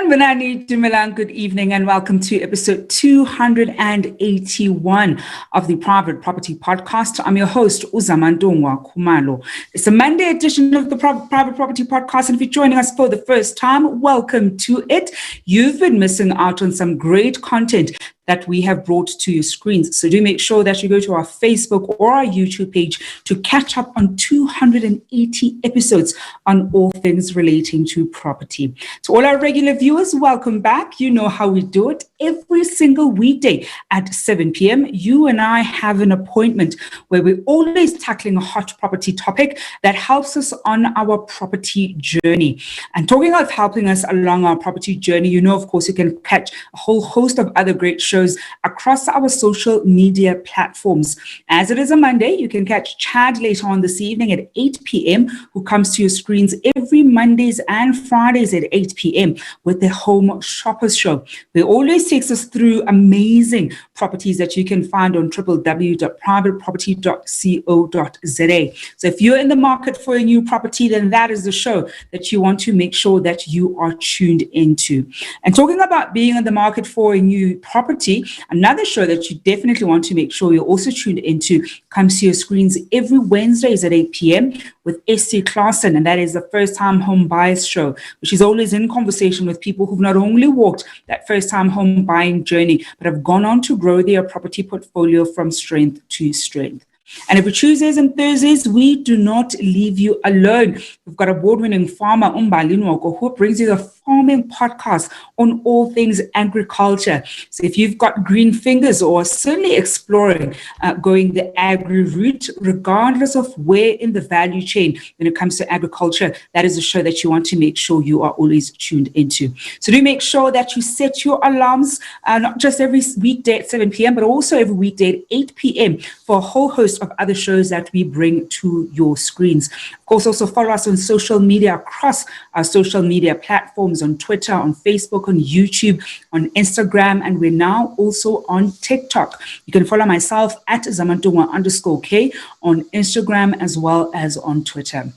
Sanbonani Dumelang, good evening and welcome to episode 281 of the Private Property Podcast. I'm your host, Uzamantungwa Khumalo. It's a Monday edition of the Private Property Podcast, and if you're joining us for the first time, welcome to it. You've been missing out on some great content that we have brought to your screens. So do make sure that you go to our Facebook or our YouTube page to catch up on 280 episodes on all things relating to property. To all our regular viewers, welcome back. You know how we do it. Every single weekday at 7 p.m., you and I have an appointment where we're always tackling a hot property topic that helps us on our property journey. And talking of helping us along our property journey, you know, of course, you can catch a whole host of other great shows across our social media platforms. As it is a Monday, you can catch Chad later on this evening at 8 p.m., who comes to your screens every Mondays and Fridays at 8 p.m. with the Home Shoppers Show. They always takes us through amazing properties that you can find on www.privateproperty.co.za. So if you're in the market for a new property, then that is the show that you want to make sure that you are tuned into. And talking about being in the market for a new property, another show that you definitely want to make sure you're also tuned into comes to your screens every Wednesdays at 8 p.m. with S.C. Clarkson, and that is the First-Time Home Buyers Show, which is always in conversation with people who've not only walked that first-time home buying journey, but have gone on to grow their property portfolio from strength to strength. And every Tuesdays and Thursdays, we do not leave you alone. We've got award-winning farmer Umbali Nwoko, who brings you the farming podcast on all things agriculture. So if you've got green fingers or certainly exploring going the agri route, regardless of where in the value chain when it comes to agriculture, that is a show that you want to make sure you are always tuned into. So do make sure that you set your alarms, not just every weekday at 7 p.m., but also every weekday at 8 p.m. for a whole host of other shows that we bring to your screens. Of course, also follow us on social media across our social media platforms, on Twitter, on Facebook, on YouTube, on Instagram, and we're now also on TikTok. You can follow myself at Zamantungwa_K on Instagram as well as on Twitter.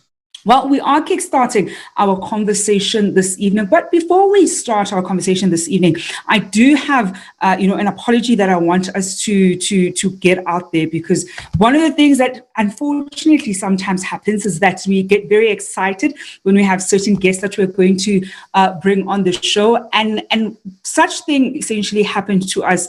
Well, we are kickstarting our conversation this evening, but before we start our conversation this evening, I do have, an apology that I want us to get out there, because one of the things that unfortunately sometimes happens is that we get very excited when we have certain guests that we're going to bring on the show, and such thing essentially happened to us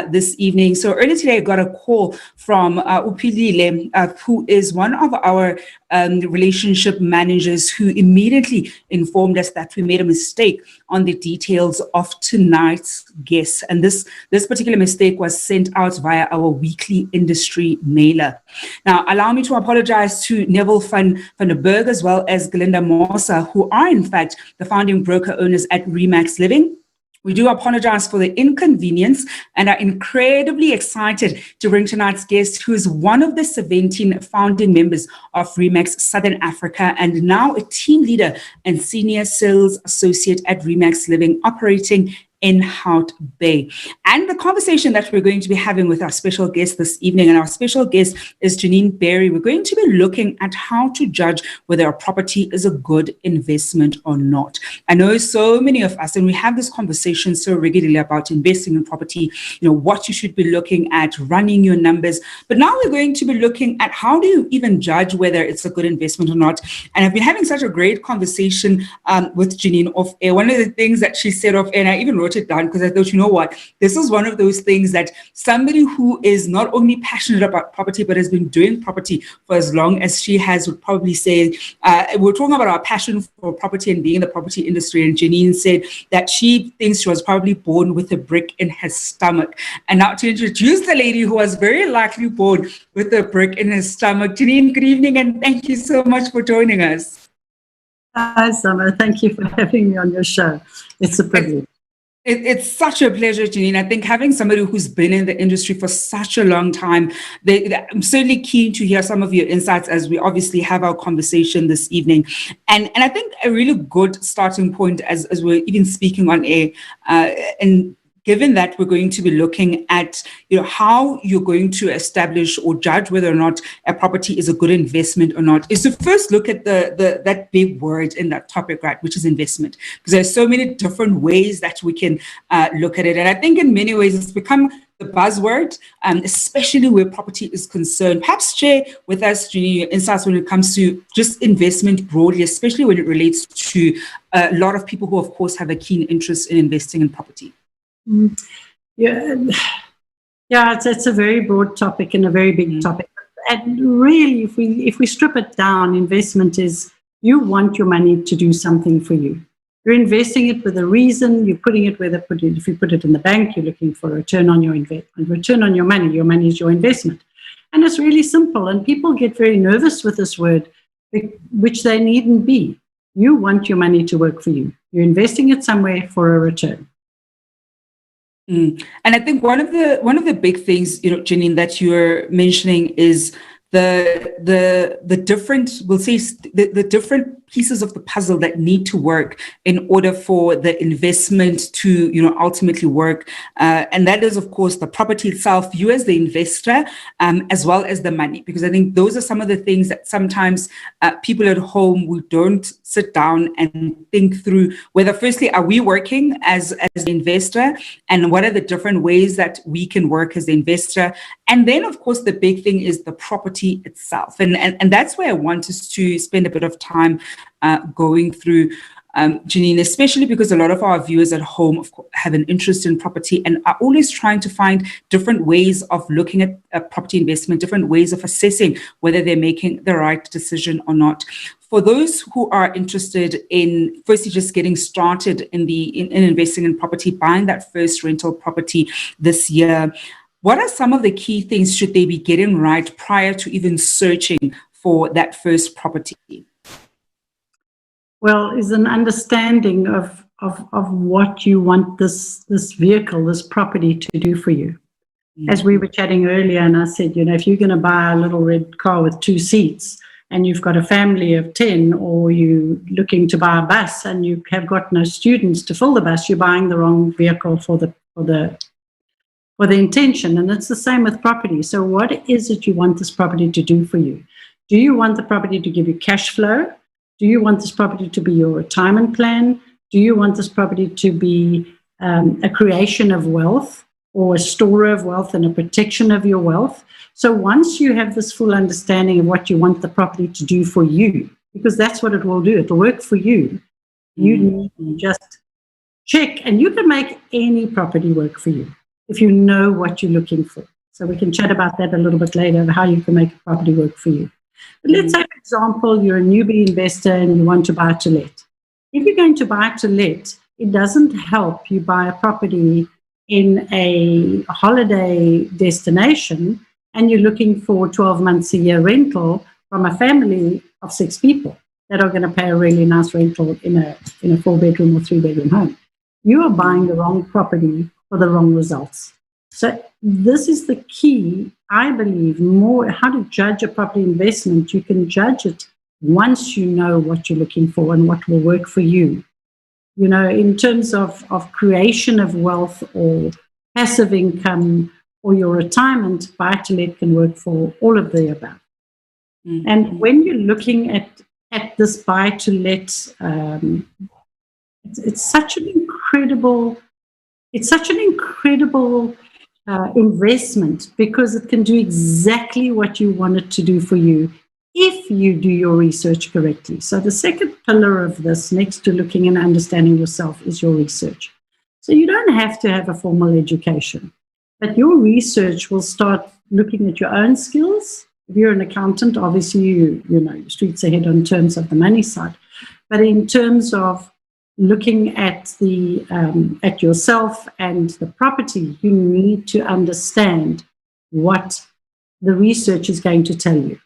this evening. So earlier today, I got a call from Upilile, who is one of our relationship managers, who immediately informed us that we made a mistake on the details of tonight's guest. And this particular mistake was sent out via our weekly industry mailer. Now, allow me to apologize to Neville van der Berg as well as Glinda Mosa, who are in fact the founding broker owners at Remax Living. We do apologize for the inconvenience and are incredibly excited to bring tonight's guest, who is one of the 17 founding members of Remax Southern Africa and now a team leader and senior sales associate at Remax Living, operating in Hout Bay. And the conversation that we're going to be having with our special guest this evening, and our special guest is Janine Berry, we're going to be looking at how to judge whether a property is a good investment or not. I know so many of us, and we have this conversation so regularly about investing in property, what you should be looking at, running your numbers. But now we're going to be looking at how do you even judge whether it's a good investment or not. And I've been having such a great conversation with Janine off air. One of the things that she said off air, and I even wrote it down because I thought, you know what, this is one of those things that somebody who is not only passionate about property but has been doing property for as long as she has would probably say. We're talking about our passion for property and being in the property industry, and Janine said that she thinks she was probably born with a brick in her stomach. And now to introduce the lady who was very likely born with a brick in her stomach, Janine, good evening, and thank you so much for joining us. Hi, Summer. Thank you for having me on your show. It's a privilege. It's such a pleasure, Janine. I think having somebody who's been in the industry for such a long time, I'm certainly keen to hear some of your insights as we obviously have our conversation this evening. And I think a really good starting point as we're even speaking on air, and given that we're going to be looking at, how you're going to establish or judge whether or not a property is a good investment or not, is to first look at that big word in that topic, right, which is investment. Because there's so many different ways that we can look at it. And I think in many ways it's become the buzzword, especially where property is concerned. Perhaps share with us, Jenny, your insights when it comes to just investment broadly, especially when it relates to a lot of people who, of course, have a keen interest in investing in property. Yeah, it's a very broad topic and a very big topic. And really, if we strip it down, investment is you want your money to do something for you. You're investing it with a reason. You're putting it if you put it in the bank, you're looking for a return on your return on your money. Your money is your investment. And it's really simple. And people get very nervous with this word, which they needn't be. You want your money to work for you. You're investing it somewhere for a return. And I think one of the big things, Janine, that you're mentioning is the different, we'll say the different pieces of the puzzle that need to work in order for the investment to, ultimately work. And that is, of course, the property itself, you as the investor, as well as the money. Because I think those are some of the things that sometimes people at home who don't sit down and think through whether, firstly, are we working as an investor, and what are the different ways that we can work as the investor. And then, of course, the big thing is the property itself. And that's where I want us to spend a bit of time going through, Janine, especially because a lot of our viewers at home, of course, have an interest in property and are always trying to find different ways of looking at property investment, different ways of assessing whether they're making the right decision or not. For those who are interested in firstly just getting started in investing in property, buying that first rental property this year, what are some of the key things should they be getting right prior to even searching for that first property? Well, is an understanding of what you want this vehicle, this property to do for you. Mm-hmm. As we were chatting earlier, and I said, if you're going to buy a little red car with 2 seats and you've got a family of 10, or you're looking to buy a bus and you have got no students to fill the bus, you're buying the wrong vehicle for the intention. And it's the same with property. So what is it you want this property to do for you? Do you want the property to give you cash flow? Do you want this property to be your retirement plan? Do you want this property to be a creation of wealth, or a store of wealth and a protection of your wealth? So once you have this full understanding of what you want the property to do for you, because that's what it will do, it will work for you, you need to just check, and you can make any property work for you if you know what you're looking for. So we can chat about that a little bit later, of how you can make a property work for you. But let's say, for example, you're a newbie investor and you want to buy to let. If you're going to buy to let, it doesn't help you buy a property in a holiday destination and you're looking for 12 months a year rental from a family of 6 people that are going to pay a really nice rental in a 4-bedroom or 3-bedroom home. You are buying the wrong property for the wrong results. So this is the key, I believe, more how to judge a property investment. You can judge it once you know what you're looking for and what will work for you. In terms of creation of wealth or passive income or your retirement, buy-to-let can work for all of the above. Mm-hmm. And when you're looking at this buy-to-let, it's such an incredible investment, because it can do exactly what you want it to do for you if you do your research correctly. So the second pillar of this, next to looking and understanding yourself, is your research. So you don't have to have a formal education, but your research will start looking at your own skills. If you're an accountant, obviously you know your streets ahead in terms of the money side, but in terms of looking at at yourself and the property, you need to understand what the research is going to tell you.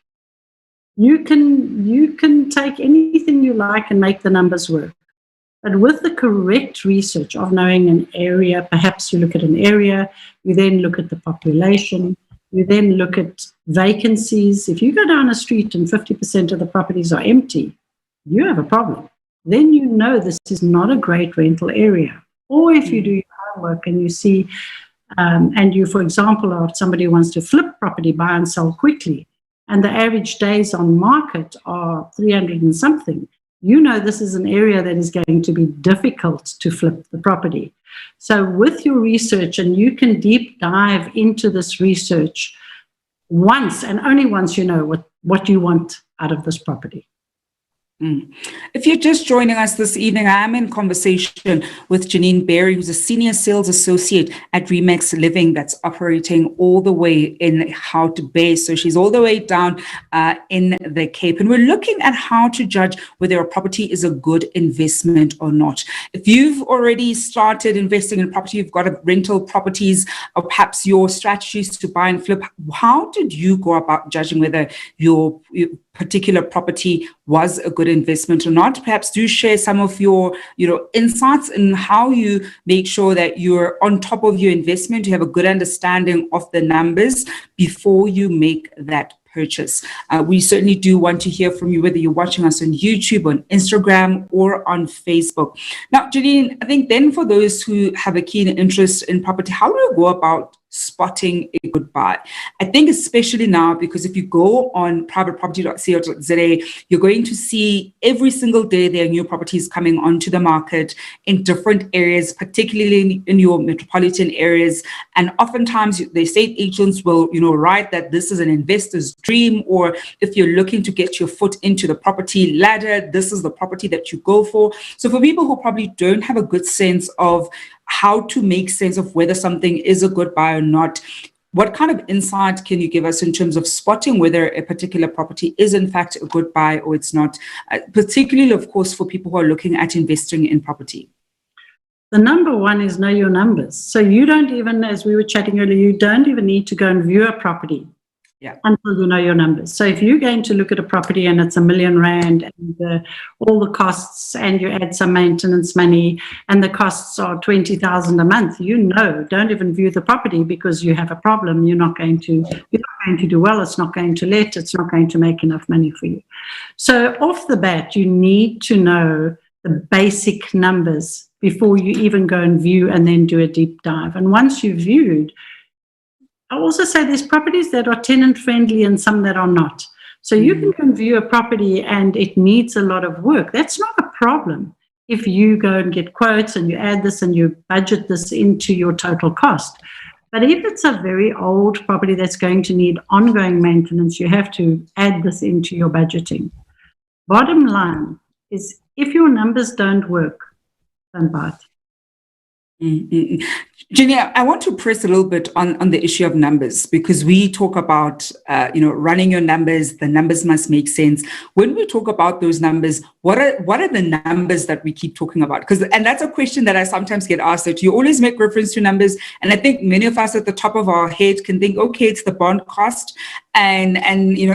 You can take anything you like and make the numbers work. But with the correct research of knowing an area, perhaps you look at an area, you then look at the population, you then look at vacancies. If you go down a street and 50% of the properties are empty, you have a problem. Then you know this is not a great rental area. Or if you do your homework and you see, and you, for example, are somebody who wants to flip property, buy and sell quickly, and the average days on market are 300 and something, you know this is an area that is going to be difficult to flip the property. So with your research, and you can deep dive into this research once and only once you know what you want out of this property. If you're just joining us this evening, I am in conversation with Janine Berry, who's a senior sales associate at Remax Living that's operating all the way in Hout Bay. So she's all the way down in the Cape. And we're looking at how to judge whether a property is a good investment or not. If you've already started investing in property, you've got rental properties, or perhaps your strategies to buy and flip, how did you go about judging whether your particular property was a good investment or not? Perhaps do share some of your insights in how you make sure that you're on top of your investment, you have a good understanding of the numbers before you make that purchase. We certainly do want to hear from you, whether you're watching us on YouTube, on Instagram, or on Facebook. Now, Janine, I think then for those who have a keen interest in property, how do you go about spotting a good buy? I think especially now, because if you go on privateproperty.co.za, you're going to see every single day there are new properties coming onto the market in different areas, particularly in your metropolitan areas. And oftentimes the estate agents will, write that this is an investor's dream, or if you're looking to get your foot into the property ladder, this is the property that you go for. So for people who probably don't have a good sense of how to make sense of whether something is a good buy or not, what kind of insight can you give us in terms of spotting whether a particular property is in fact a good buy or it's not, particularly, of course, for people who are looking at investing in property? The number one is know your numbers. So you don't even, as we were chatting earlier, you don't even need to go and view a property until you know your numbers. So if you're going to look at a property and it's R1 million and all the costs, and you add some maintenance money and the costs are 20,000 a month, don't even view the property, because you have a problem. You're not going to do well. It's not going to let. It's not going to make enough money for you. So off the bat, you need to know the basic numbers before you even go and view and then do a deep dive. And once you've viewed, I also say there's properties that are tenant friendly and some that are not. So you can go and view a property and it needs a lot of work. That's not a problem if you go and get quotes and you add this and you budget this into your total cost. But if it's a very old property that's going to need ongoing maintenance, you have to add this into your budgeting. Bottom line is, if your numbers don't work, don't buy it. Jenny, I want to press a little bit on the issue of numbers, because we talk about, running your numbers. The numbers must make sense. When we talk about those numbers, what are the numbers that we keep talking about? And that's a question that I sometimes get asked, that you always make reference to numbers. And I think many of us at the top of our head can think, okay, it's the bond cost. And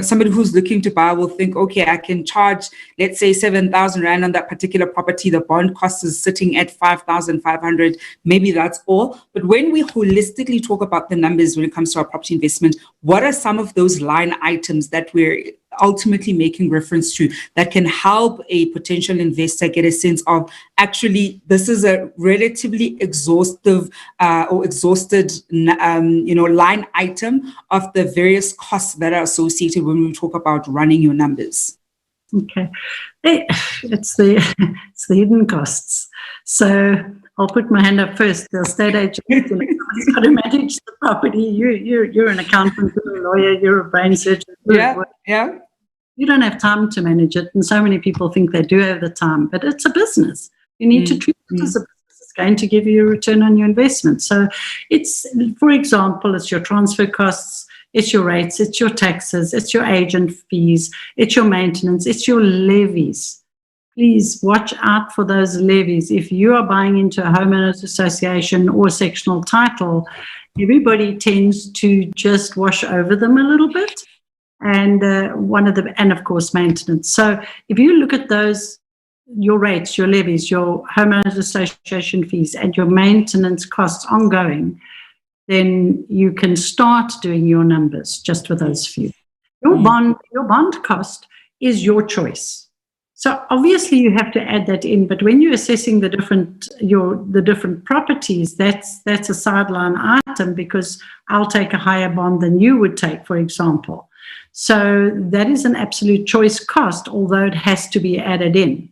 somebody who's looking to buy will think, okay, I can charge, let's say, 7,000 Rand on that particular property. The bond cost is sitting at 5,500. Maybe that's all. But when we holistically talk about the numbers when it comes to our property investment, what are some of those line items that we're ultimately making reference to that can help a potential investor get a sense of, actually, this is a relatively exhausted line item of the various costs that are associated when we talk about running your numbers? Okay, it's the hidden costs. So I'll put my hand up first. The estate agent, somebody's got to manage the property. You're an accountant, you're a lawyer, you're a brain surgeon. Yeah. You don't have time to manage it, and so many people think they do have the time. But it's a business. You need to treat it as a business. It's going to give you a return on your investment. So it's, for example, it's your transfer costs, it's your rates, it's your taxes, it's your agent fees, it's your maintenance, it's your levies. Please watch out for those levies. If you are buying into a homeowners association or sectional title, everybody tends to just wash over them a little bit. And and of course, maintenance. So if you look at those, your rates, your levies, your homeowners association fees, and your maintenance costs ongoing, then you can start doing your numbers just for those few. Your bond cost is your choice. So obviously you have to add that in, but when you're assessing the different properties, that's a sideline item, because I'll take a higher bond than you would take, for example. So that is an absolute choice cost, although it has to be added in.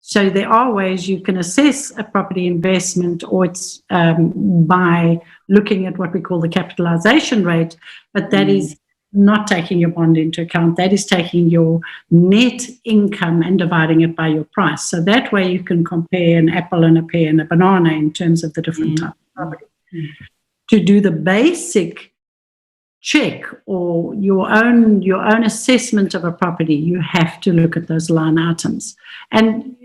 So there are ways you can assess a property investment, or it's by looking at what we call the capitalization rate, but that is not taking your bond into account. That is taking your net income and dividing it by your price. So that way you can compare an apple and a pear and a banana in terms of the different types of property. To do the basic check or your own assessment of a property, you have to look at those line items. And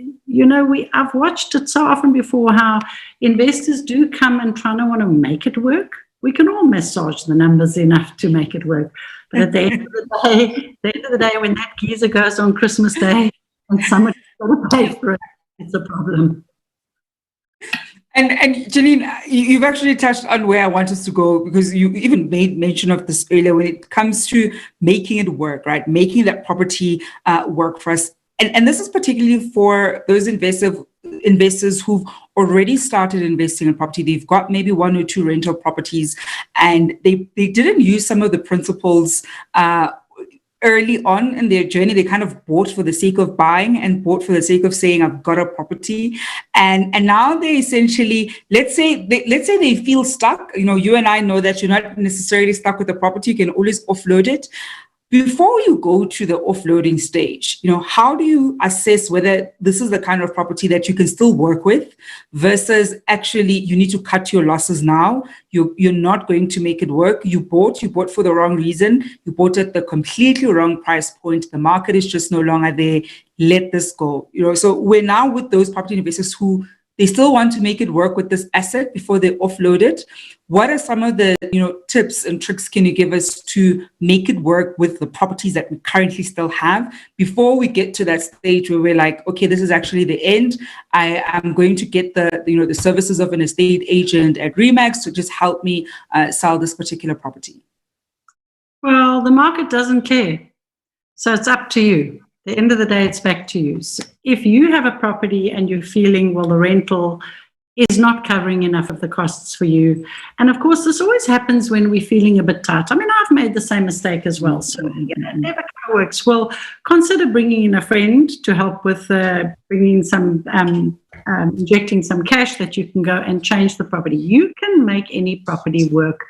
I've watched it so often before, how investors do come and try to want to make it work. We can all massage the numbers enough to make it work. But at the end of the day, when that geyser goes on Christmas Day and somebody's got to pay for it, it's a problem. And Janine, you've actually touched on where I want us to go, because you even made mention of this earlier when it comes to making it work, right? Making that property work for us. And this is particularly for those investors who've already started investing in property. They've got maybe 1 or 2 rental properties, and they didn't use some of the principles early on in their journey. They kind of bought for the sake of buying and bought for the sake of saying, I've got a property. And now they essentially, let's say they feel stuck. You and I know that you're not necessarily stuck with the property. You can always offload it. Before you go to the offloading stage, how do you assess whether this is the kind of property that you can still work with, versus actually you need to cut your losses now? You're not going to make it work. You bought for the wrong reason. You bought at the completely wrong price point. The market is just no longer there. Let this go. So we're now with those property investors who they still want to make it work with this asset before they offload it. What are some of the tips and tricks can you give us to make it work with the properties that we currently still have, before we get to that stage where we're like, okay, this is actually the end. I am going to get the services of an estate agent at Remax to just help me sell this particular property? Well, the market doesn't care. So it's up to you. At the end of the day, it's back to you. So if you have a property and you're feeling, well, the rental is not covering enough of the costs for you. And of course, this always happens when we're feeling a bit tight. I mean, I've made the same mistake as well. So it never works. Well, consider bringing in a friend to help with bringing some, injecting some cash that you can go and change the property. You can make any property work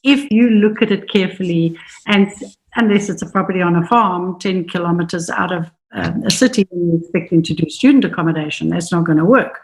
if you look at it carefully, and unless it's a property on a farm 10 kilometers out of a city and you're expecting to do student accommodation, that's not going to work.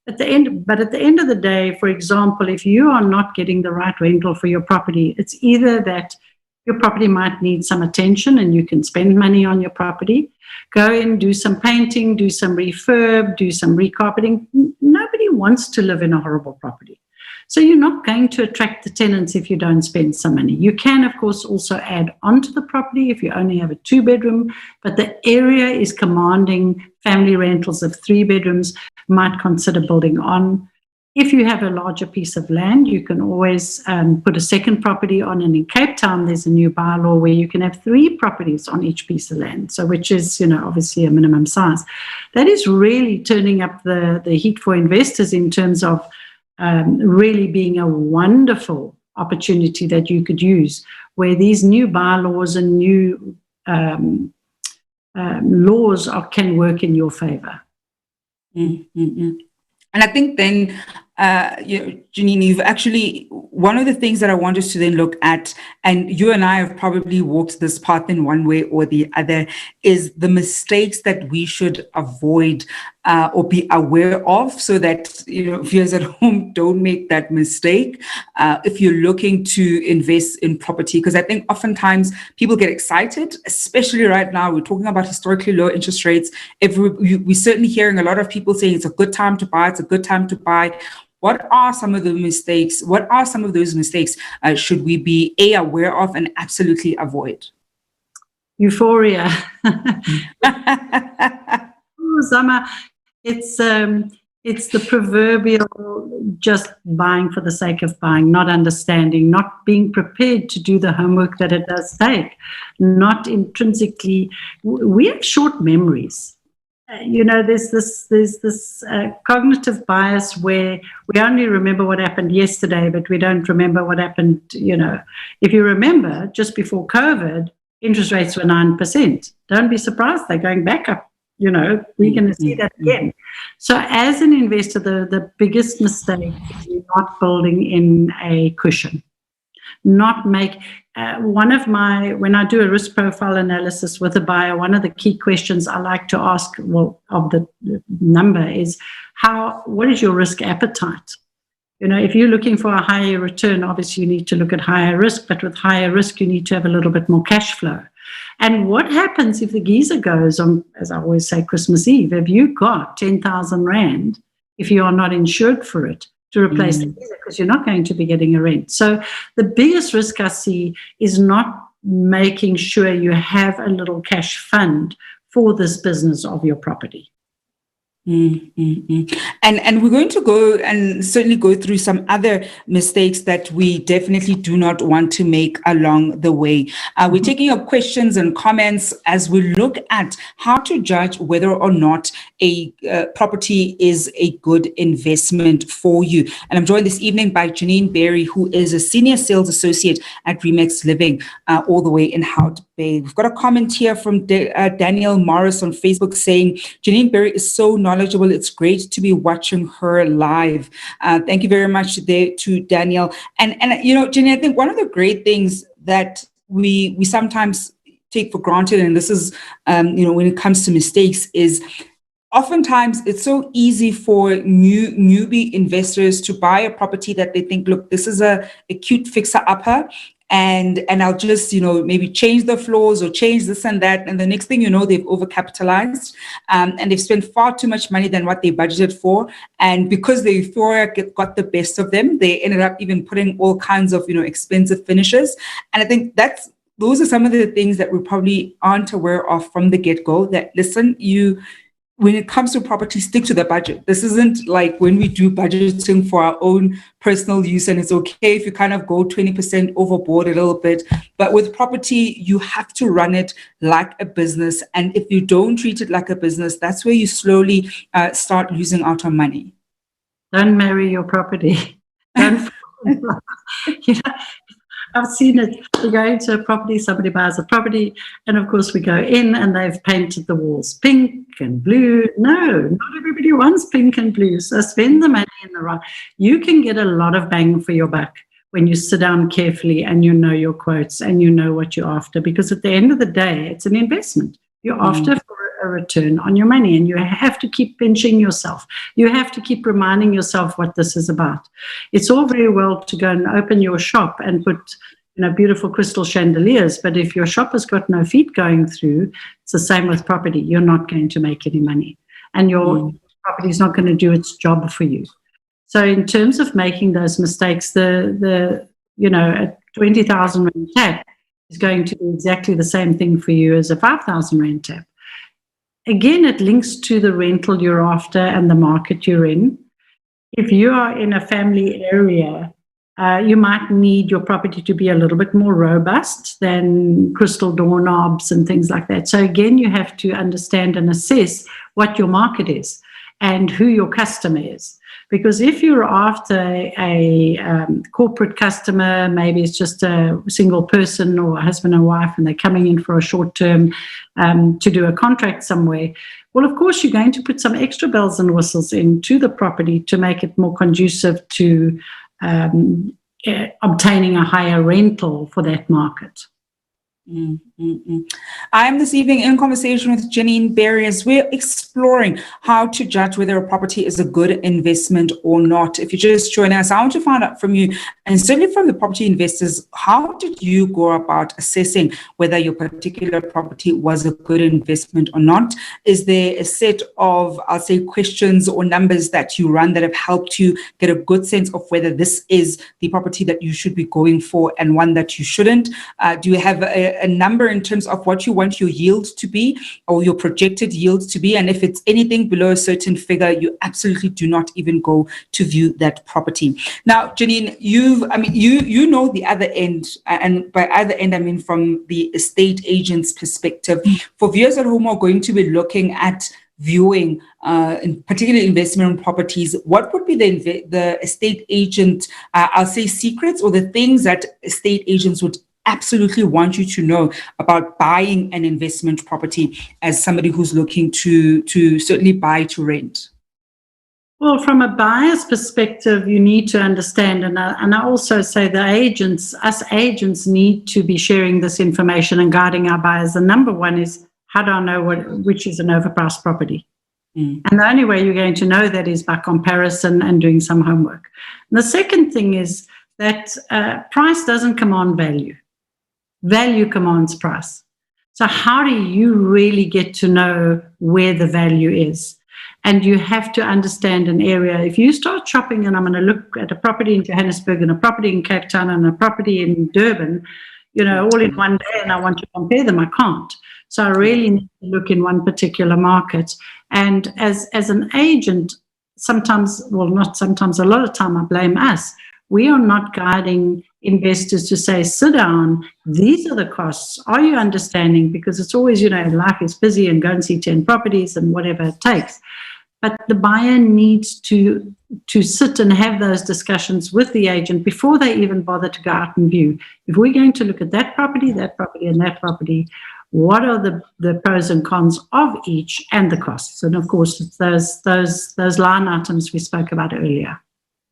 But at the end of the day, for example, if you are not getting the right rental for your property, it's either that your property might need some attention and you can spend money on your property, go in, do some painting, do some refurb, do some recarpeting. Nobody wants to live in a horrible property. So you're not going to attract the tenants if you don't spend some money. You can, of course, also add onto the property if you only have a 2-bedroom, but the area is commanding family rentals of 3 bedrooms, might consider building on. If you have a larger piece of land, you can always put a second property on. And in Cape Town, there's a new bylaw where you can have 3 properties on each piece of land, so which is, obviously a minimum size. That is really turning up the heat for investors in terms of really being a wonderful opportunity that you could use, where these new bylaws and new laws can work in your favor. Mm-hmm. And I think then, Janine, you've actually, one of the things that I want us to then look at, and you and I have probably walked this path in one way or the other, is the mistakes that we should avoid or be aware of, so that, viewers at home don't make that mistake if you're looking to invest in property. Because I think oftentimes people get excited, especially right now. We're talking about historically low interest rates. We're certainly hearing a lot of people saying it's a good time to buy, it's a good time to buy. What are some of the mistakes? What are some of those mistakes should we be aware of and absolutely avoid? Euphoria. Zama, it's the proverbial just buying for the sake of buying, not understanding, not being prepared to do the homework that it does take, not intrinsically. We have short memories. there's this cognitive bias where we only remember what happened yesterday, but we don't remember what happened. If you remember, just before COVID, interest rates were 9%. Don't be surprised, they're going back up. We're going to see that again. So as an investor, the biggest mistake is not building in a cushion. Not make when I do a risk profile analysis with a buyer, one of the key questions I like to ask, of the number, is what is your risk appetite? If you're looking for a higher return, obviously you need to look at higher risk, but with higher risk, you need to have a little bit more cash flow. And what happens if the geyser goes on, as I always say, Christmas Eve? Have you got 10,000 Rand, if you are not insured for it, to replace the geyser, because you're not going to be getting a rent? So the biggest risk I see is not making sure you have a little cash fund for this business of your property. And we're going to go and certainly go through some other mistakes that we definitely do not want to make along the way. We're taking up questions and comments as we look at how to judge whether or not a property is a good investment for you. And I'm joined this evening by Janine Berry, who is a senior sales associate at Remax Living, all the way in Hout Bay. We've got a comment here from Daniel Morris on Facebook saying, Janine Berry is so knowledgeable. It's great to be watching her live. Thank you very much there to Daniel. And Janine, I think one of the great things that we sometimes take for granted, and this is, when it comes to mistakes, is oftentimes it's so easy for newbie investors to buy a property that they think, look, this is a cute fixer-upper, and I'll just, maybe change the floors or change this and that. And the next thing you know, they've overcapitalized, and they've spent far too much money than what they budgeted for. And because the euphoria got the best of them, they ended up even putting all kinds of, expensive finishes. And I think those are some of the things that we probably aren't aware of from the get-go, that, listen, when it comes to property, stick to the budget. This isn't like when we do budgeting for our own personal use, and it's okay if you kind of go 20% overboard a little bit. But with property, you have to run it like a business. And if you don't treat it like a business, that's where you slowly start losing out on money. Don't marry your property. Don't. I've seen it. We go into a property, somebody buys a property, and of course we go in and they've painted the walls pink and blue. No, not everybody wants pink and blue. So spend the money in the right. You can get a lot of bang for your buck when you sit down carefully and you know your quotes and you know what you're after, because at the end of the day, it's an investment. You're after for a return on your money, and you have to keep pinching yourself. You have to keep reminding yourself what this is about. It's all very well to go and open your shop and put beautiful crystal chandeliers, but if your shop has got no feet going through, it's the same with property. You're not going to make any money, and your property is not going to do its job for you. So in terms of making those mistakes, a 20,000 Rand tap is going to do exactly the same thing for you as a 5,000 Rand tap. Again, it links to the rental you're after and the market you're in. If you are in a family area, you might need your property to be a little bit more robust than crystal doorknobs and things like that. So again, you have to understand and assess what your market is and who your customer is. Because if you're after a corporate customer, maybe it's just a single person or a husband and wife, and they're coming in for a short term to do a contract somewhere, well, of course, you're going to put some extra bells and whistles into the property to make it more conducive to obtaining a higher rental for that market. I am this evening in conversation with Janine Berry as we're exploring how to judge whether a property is a good investment or not. If you're just joining us, I want to find out from you, and certainly from the property investors, how did you go about assessing whether your particular property was a good investment or not? Is there a set of, I'll say, questions or numbers that you run that have helped you get a good sense of whether this is the property that you should be going for and one that you shouldn't? Do you have a number in terms of what you want your yield to be or your projected yield to be? And if it's anything below a certain figure, you absolutely do not even go to view that property. Now, Janine, you know the other end, and by other end, I mean from the estate agent's perspective. For viewers at home who are going to be looking at viewing, in particular investment in properties, what would be the estate agent, I'll say secrets, or the things that estate agents would absolutely want you to know about buying an investment property as somebody who's looking to certainly buy to rent? Well, from a buyer's perspective, you need to understand, and I also say us agents need to be sharing this information and guiding our buyers. The number one is, how do I know which is an overpriced property? And the only way you're going to know that is by comparison and doing some homework. And the second thing is that price doesn't command value. Value commands price. So how do you really get to know where the value is? And you have to understand an area. If you start shopping, and I'm going to look at a property in Johannesburg and a property in Cape Town and a property in Durban, all in one day, and I want to compare them, I can't. So I really need to look in one particular market. And as an agent, sometimes, well, not sometimes, a lot of time I blame us. We are not guiding investors to say, sit down, these are the costs. Are you understanding? Because it's always, life is busy and go and see 10 properties and whatever it takes. But the buyer needs to sit and have those discussions with the agent before they even bother to go out and view. If we're going to look at that property, and that property, what are the pros and cons of each and the costs? And of course, it's those line items we spoke about earlier.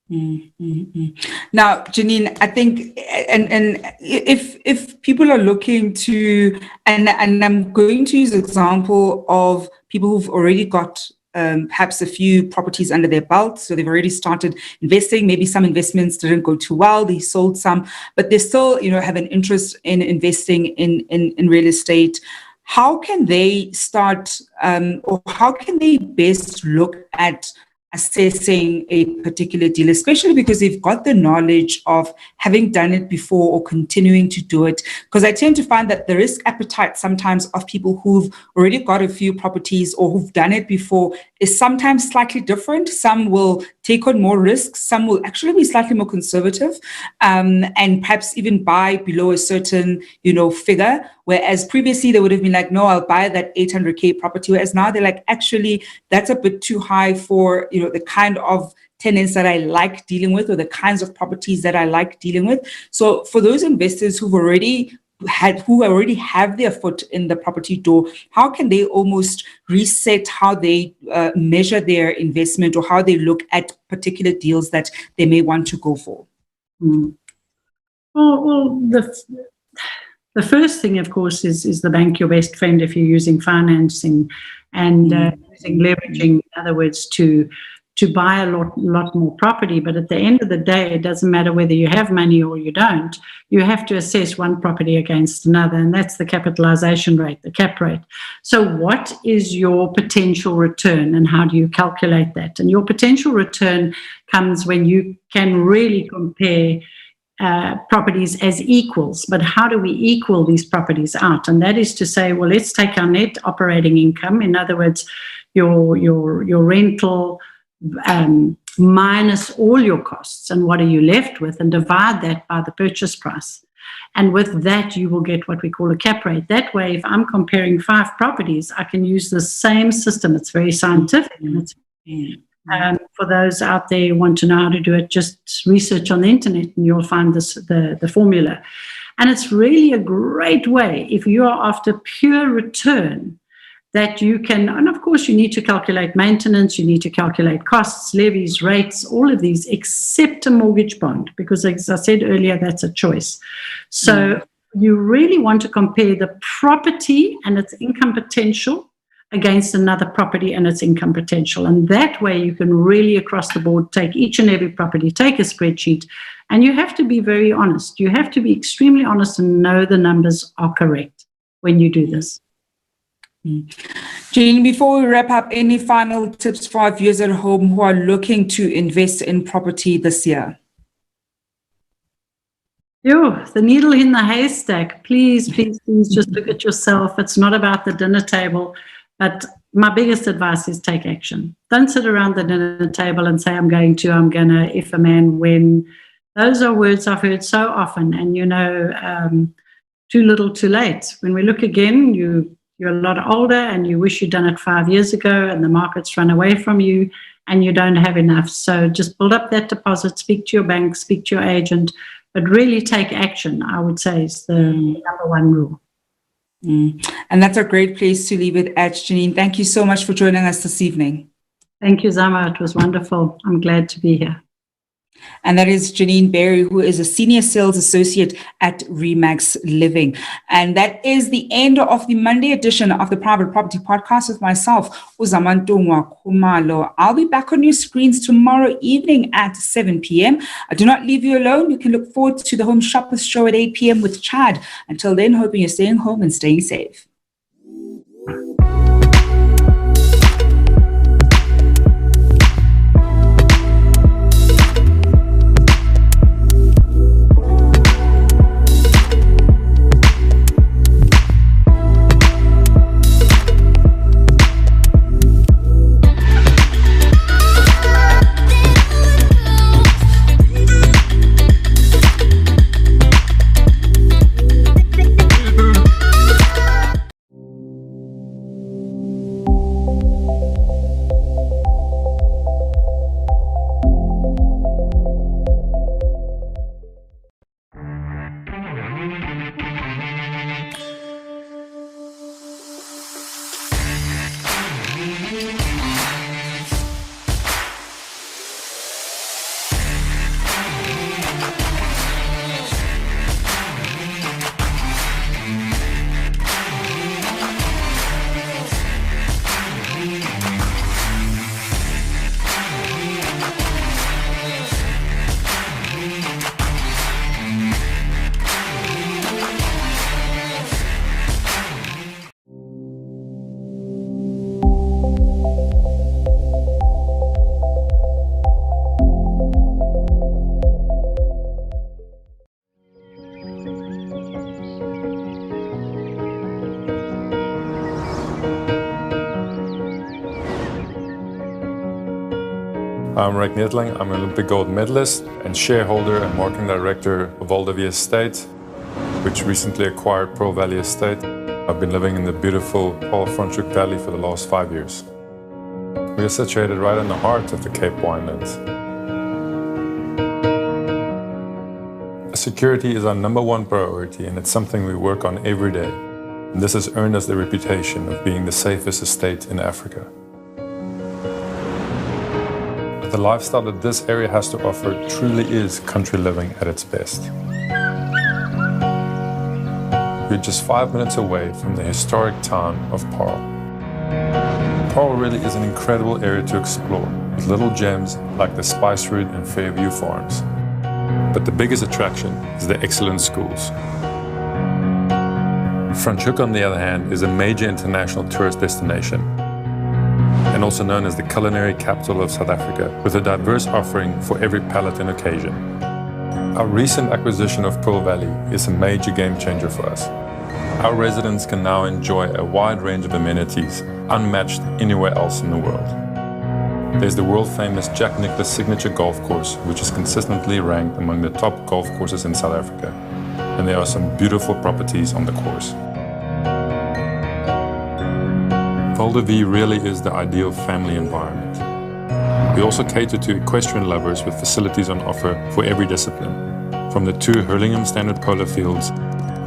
Now, Janine, I think, and if people are looking to, and I'm going to use the example of people who've already got perhaps a few properties under their belt, so they've already started investing. Maybe some investments didn't go too well, they sold some, but they still, have an interest in investing in real estate. How can they start, or how can they best look at assessing a particular deal, especially because they've got the knowledge of having done it before or continuing to do it? Because I tend to find that the risk appetite sometimes of people who've already got a few properties or who've done it before is sometimes slightly different. Some will take on more risks. Some will actually be slightly more conservative, and perhaps even buy below a certain, figure. Whereas previously they would have been like, no, I'll buy that 800K property. Whereas now they're like, actually, that's a bit too high for, the kind of tenants that I like dealing with, or the kinds of properties that I like dealing with. So for those investors who already have their foot in the property door, how can they almost reset how they measure their investment, or how they look at particular deals that they may want to go for? Well, the first thing, of course, is the bank your best friend if you're using financing and using leveraging, in other words, to buy a lot more property. But at the end of the day, it doesn't matter whether you have money or you don't. You have to assess one property against another, and that's the capitalization rate, the cap rate. So what is your potential return, and how do you calculate that? And your potential return comes when you can really compare properties as equals. But how do we equal these properties out? And that is to say, well, let's take our net operating income. In other words, your rental minus all your costs, and what are you left with, and divide that by the purchase price. And with that, you will get what we call a cap rate. That way, if I'm comparing 5 properties, I can use the same system. It's very scientific, and it's for those out there who want to know how to do it, just research on the internet and you'll find the formula. And it's really a great way, if you are after pure return, that you can, and of course you need to calculate maintenance, you need to calculate costs, levies, rates, all of these, except a mortgage bond, because as I said earlier, that's a choice. So you really want to compare the property and its income potential against another property and its income potential. And that way you can really across the board take each and every property, take a spreadsheet, and you have to be very honest. You have to be extremely honest and know the numbers are correct when you do this. Jane, before we wrap up, any final tips for our viewers at home who are looking to invest in property this year? The needle in the haystack. Please just look at yourself. It's not about the dinner table. But my biggest advice is take action. Don't sit around the dinner table and say, I'm going to, if a man when. Those are words I've heard so often. And, too little, too late. When we look again, you you're a lot older and you wish you'd done it 5 years ago and the market's run away from you and you don't have enough. So just build up that deposit, speak to your bank, speak to your agent, but really take action, I would say, is the number one rule. And that's a great place to leave it at, Janine. Thank you so much for joining us this evening. Thank you, Zama. It was wonderful. I'm glad to be here. And that is Janine Berry, who is a Senior Sales Associate at Remax Living. And that is the end of the Monday edition of the Private Property Podcast with myself, Uzamantungwa Khumalo. I'll be back on your screens tomorrow evening at 7 p.m. I do not leave you alone. You can look forward to the Home Shoppers Show at 8 p.m. with Chad. Until then, hoping you're staying home and staying safe. I'm Rick Nedling. I'm an Olympic gold medalist and shareholder and marketing director of Valdivia Estate, which recently acquired Pearl Valley Estate. I've been living in the beautiful Paul Franschhoek Valley for the last 5 years. We are situated right in the heart of the Cape Winelands. Security is our number one priority, and it's something we work on every day. And this has earned us the reputation of being the safest estate in Africa. The lifestyle that this area has to offer truly is country living at its best. We're just 5 minutes away from the historic town of Paarl. Paarl really is an incredible area to explore, with little gems like the Spice Route and Fairview Farms. But the biggest attraction is the excellent schools. Franschhoek, on the other hand, is a major international tourist destination, and also known as the culinary capital of South Africa, with a diverse offering for every palate and occasion. Our recent acquisition of Pearl Valley is a major game changer for us. Our residents can now enjoy a wide range of amenities unmatched anywhere else in the world. There's the world-famous Jack Nicklaus signature golf course, which is consistently ranked among the top golf courses in South Africa, and there are some beautiful properties on the course. Valdivia really is the ideal family environment. We also cater to equestrian lovers with facilities on offer for every discipline, from the 2 Hurlingham Standard Polo Fields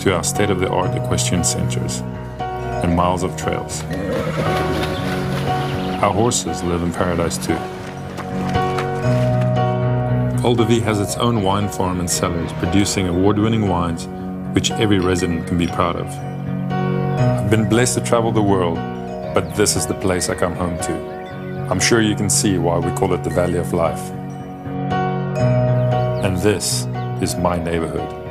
to our state-of-the-art equestrian centers and miles of trails. Our horses live in paradise too. Valdivia has its own wine farm and cellars producing award-winning wines which every resident can be proud of. I've been blessed to travel the world, but this is the place I come home to. I'm sure you can see why we call it the Valley of Life. And this is my neighborhood.